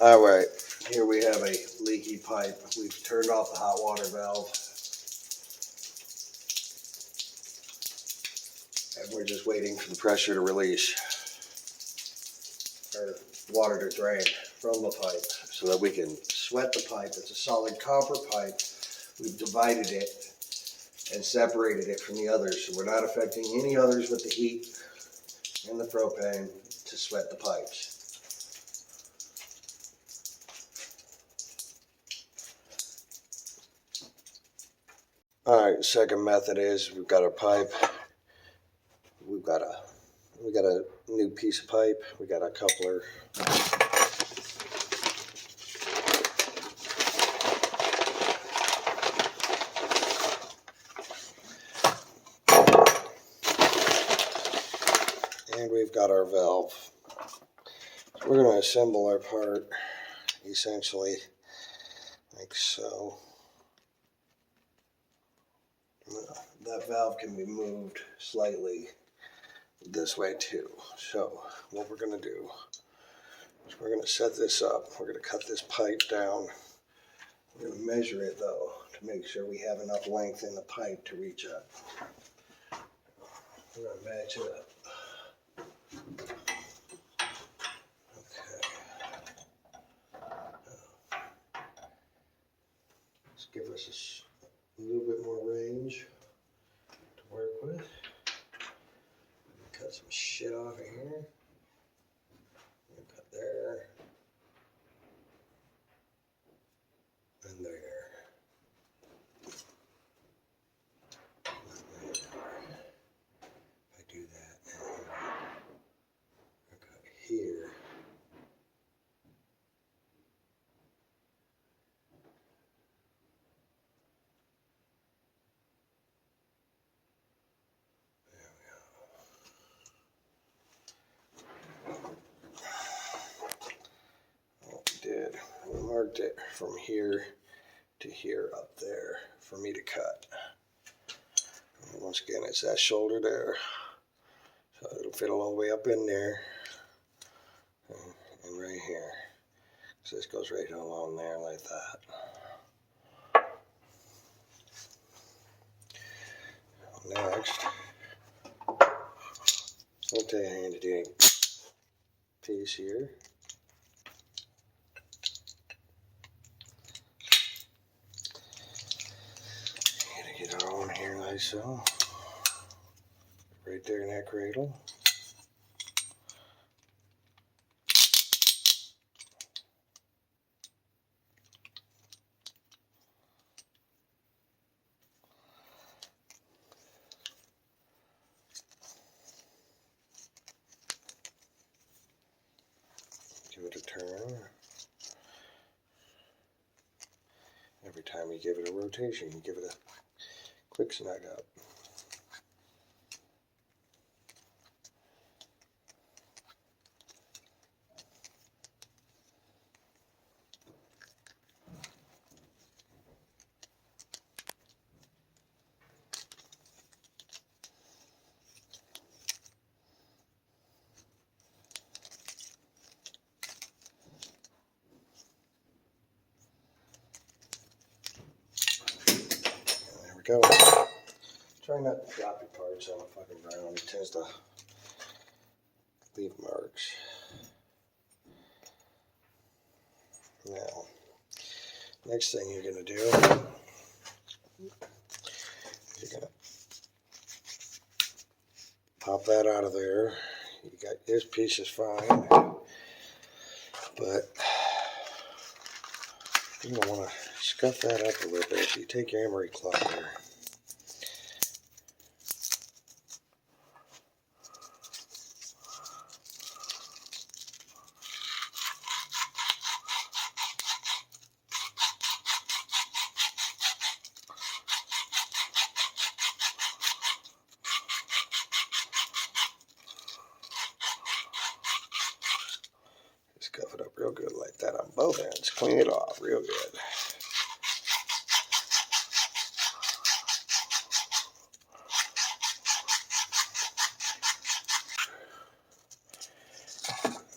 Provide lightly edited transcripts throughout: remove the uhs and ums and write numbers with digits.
All right, here we have a leaky pipe. We've turned off the hot water valve. And we're just waiting for the pressure to release, or water to drain from the pipe so that we can sweat the pipe. It's a solid copper pipe. We've divided it and separated it from the others, so we're not affecting any others with the heat and the propane to sweat the pipes. All right, second method is we've got our pipe. We got a new piece of pipe. We got a coupler. And we've got our valve. So we're going to assemble our part essentially like so. That valve can be moved slightly this way too. So what we're going to do is we're going to set this up. We're going to cut this pipe down. We're going to measure it though to make sure we have enough length in the pipe to reach up. We're going to match it up. Let's give us a little bit more range to work with. Cut some shit off of here. Cut there. And there. And there. If I do that, I cut here. We marked it from here to here up there for me to cut. And once again, it's that shoulder there, so it'll fit all the way up in there and right here. So this goes right along there like that. Next, I'll take a handy dandy piece here. Get our own here like so. Right there in that cradle. Give it a turn. Every time you give it a rotation, you give it a quick snug up. There we go. Try not to drop your parts on the fucking ground. It tends to leave marks. Now, next thing you're going to do, you're going to pop that out of there. You got this piece is fine, but you're going to want to scuff that up a little bit. So you take your emery cloth there. Scuff it up real good like that on both ends. Clean it off real good.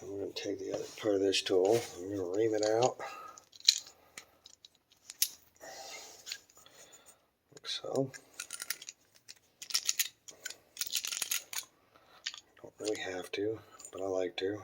And we're going to take the other part of this tool. I'm going to ream it out. Like so. Don't really have to, but I like to.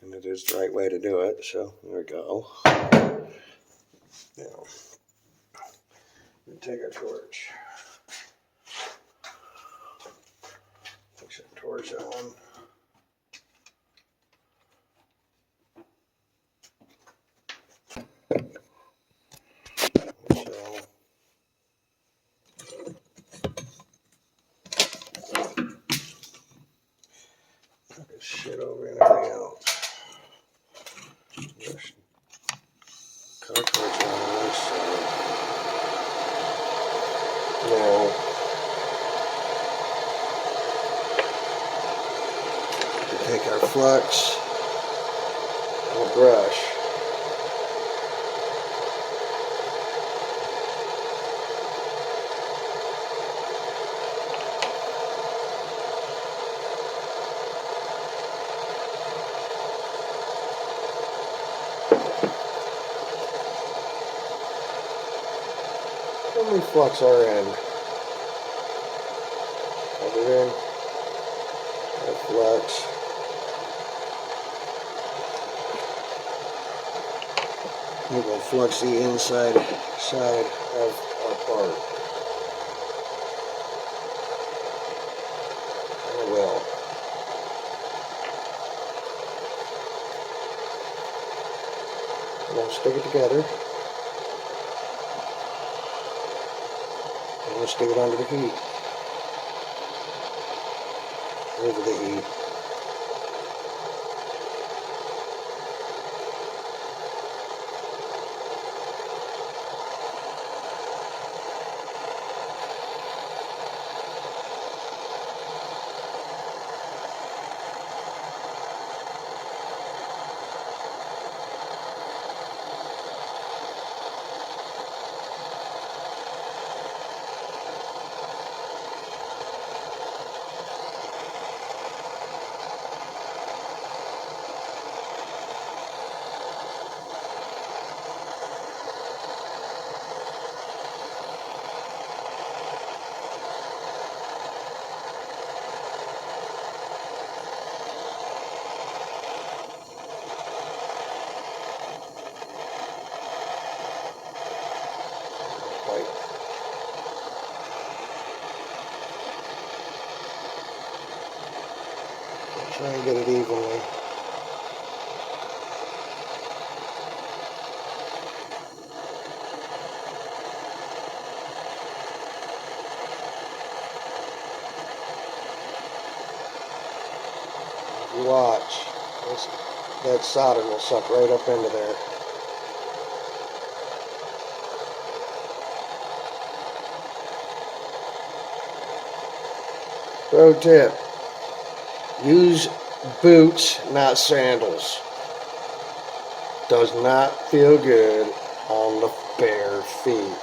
And it is the right way to do it, so there we go. Now, we take our torch. Take some torch on. Shit over anything else. Just cut a torch on this side. Now, we take our flux and a brush. And we flux our end. Rub it in. Our flux. We're going to flux the inside side of our part. And well. We're going to stick it together. And we'll stick it under the heat. Over the heat. Try and get it evenly. You watch. That solder will suck right up into there. Pro tip. Use boots, not sandals. Does not feel good on the bare feet.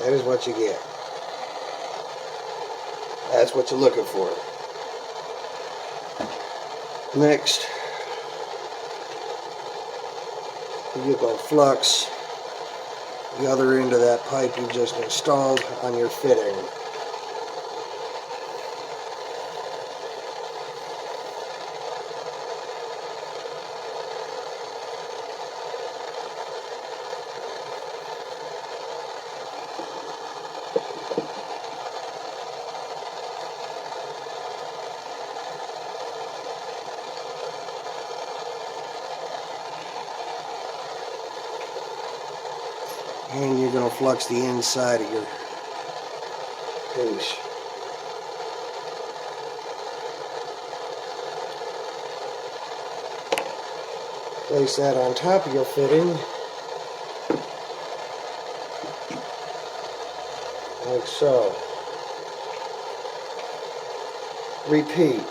That is what you get. That's what you're looking for. Next, you're going to flux the other end of that pipe you just installed on your fitting. And you're going to flux the inside of your piece. Place that on top of your fitting. like so. Repeat.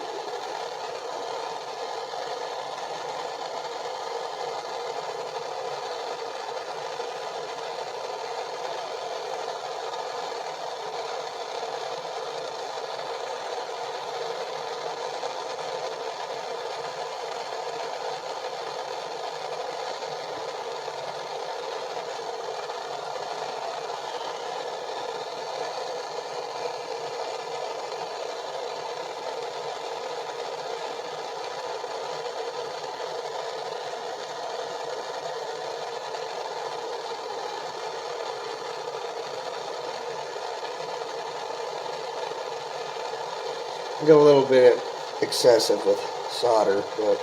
I go a little bit excessive with solder, but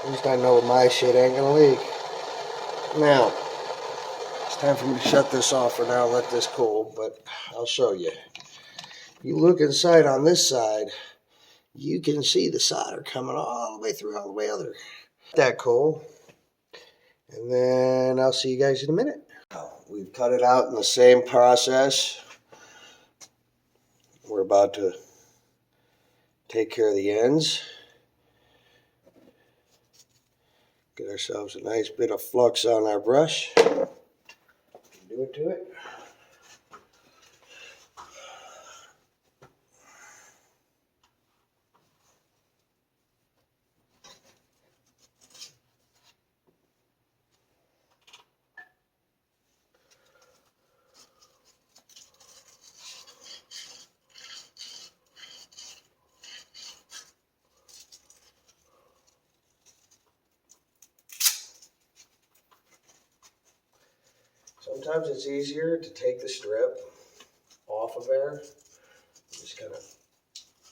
at least I know my shit ain't gonna leak. Now, it's time for me to shut this off for now and let this cool, but I'll show you. You look inside on this side, you can see the solder coming all the way through, all the way other. That cool. And then I'll see you guys in a minute. We've cut it out in the same process. We're about to take care of the ends. Get ourselves a nice bit of flux on our brush. Do it to it. Sometimes it's easier to take the strip off of there. Just kind of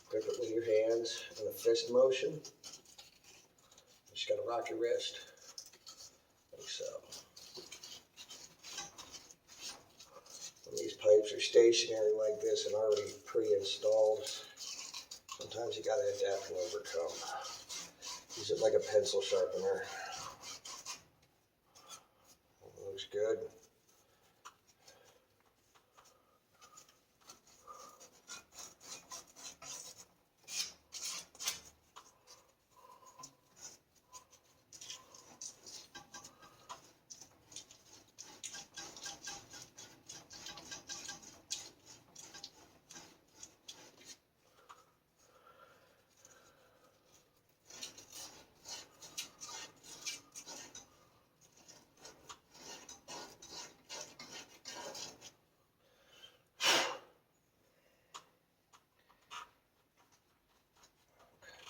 grip it with your hands in a fist motion. Just gotta rock your wrist, like so. When these pipes are stationary like this and already pre-installed, sometimes you gotta adapt and overcome. Use it like a pencil sharpener. Looks good.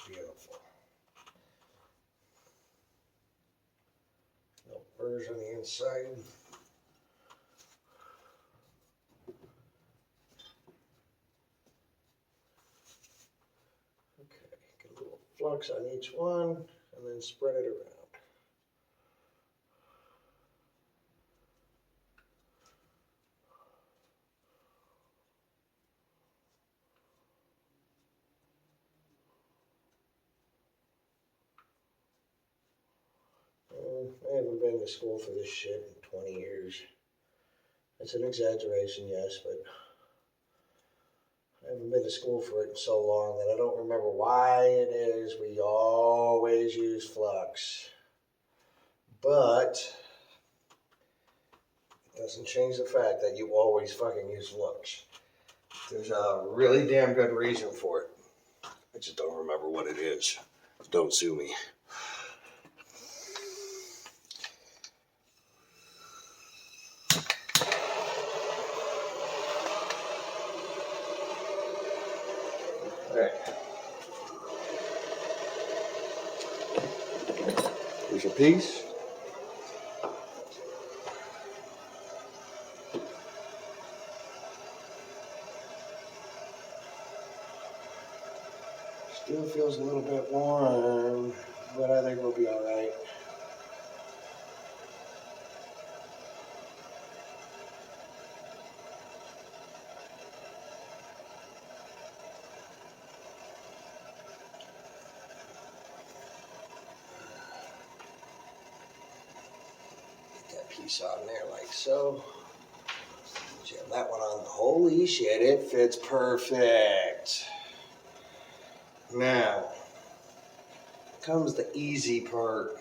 Beautiful. No burrs on the inside. Okay, get a little flux on each one and then spread it around. I haven't been to school for this shit in 20 years. It's an exaggeration, yes, but I haven't been to school for it in so long that I don't remember why it is we always use flux. But it doesn't change the fact that you always fucking use flux. There's a really damn good reason for it. I just don't remember what it is. Don't sue me. Alright. Here's your piece. Still feels a little bit warm, but I think we'll be alright. Get that piece on there like so. Jam that one on. Holy shit, it fits perfect. Now, comes the easy part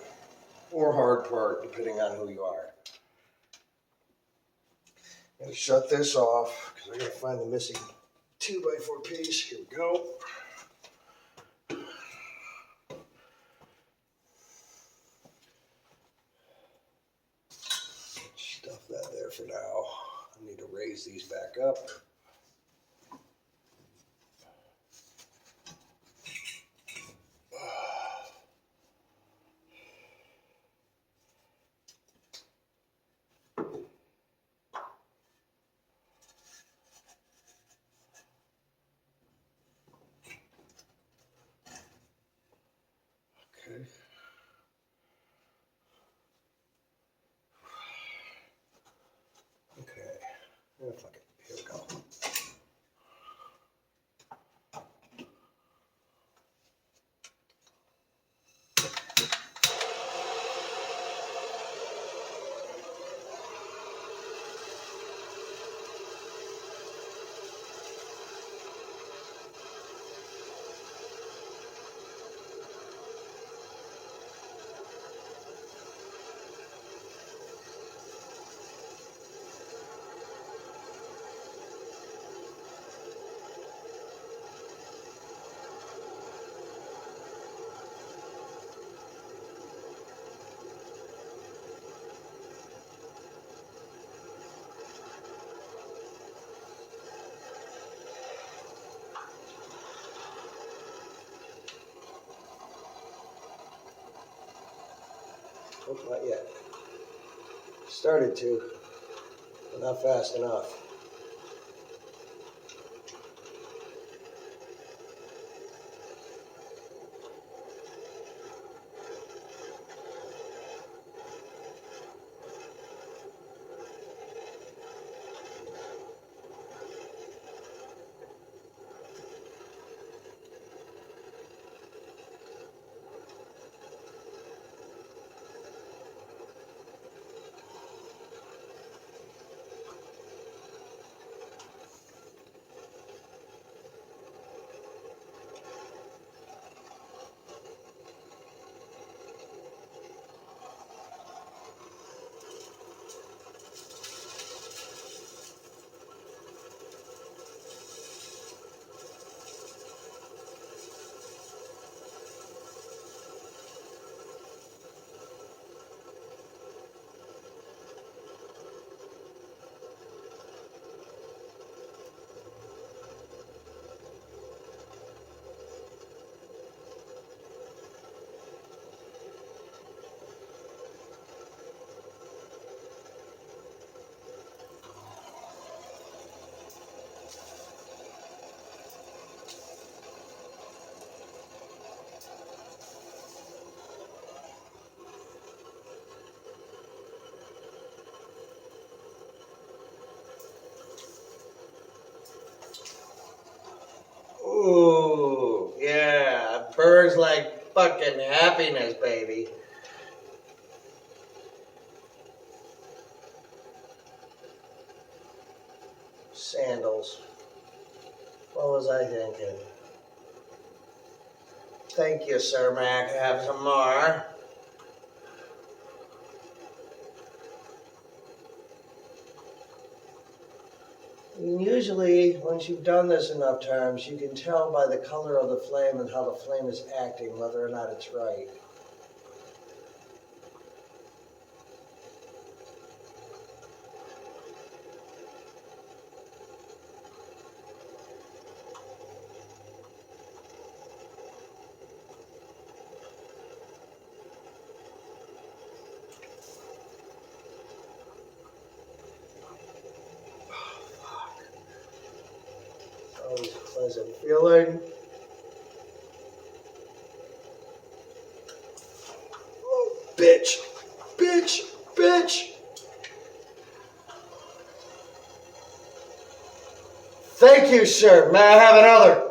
or hard part, depending on who you are. I'm gonna shut this off because I gotta find the missing 2x4 piece. Here we go. Stuff that there for now. I need to raise these back up. Okay. Okay. Oh, fuck it. Here we go. Oh, not yet. Started to, but not fast enough. Ooh, yeah, burns like fucking happiness, baby. Sandals. What was I thinking? Thank you, Sir Mac. Have some more. And usually, once you've done this enough times, you can tell by the color of the flame and how the flame is acting whether or not it's right. Always a pleasant feeling. Oh, bitch, bitch, bitch. Thank you, sir. May I have another?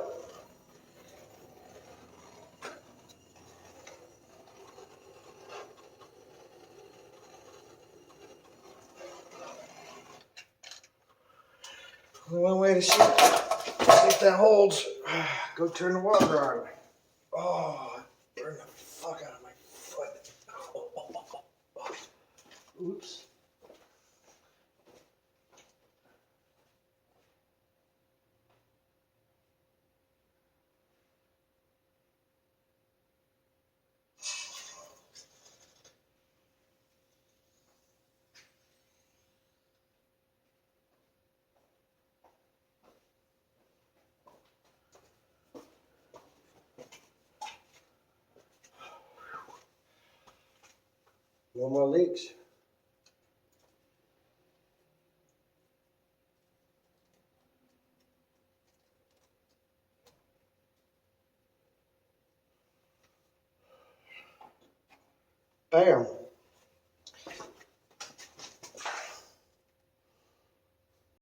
One way to see if that holds. Go turn the water on. Oh, it burned the fuck out of my foot. Oops. No more leaks. Bam.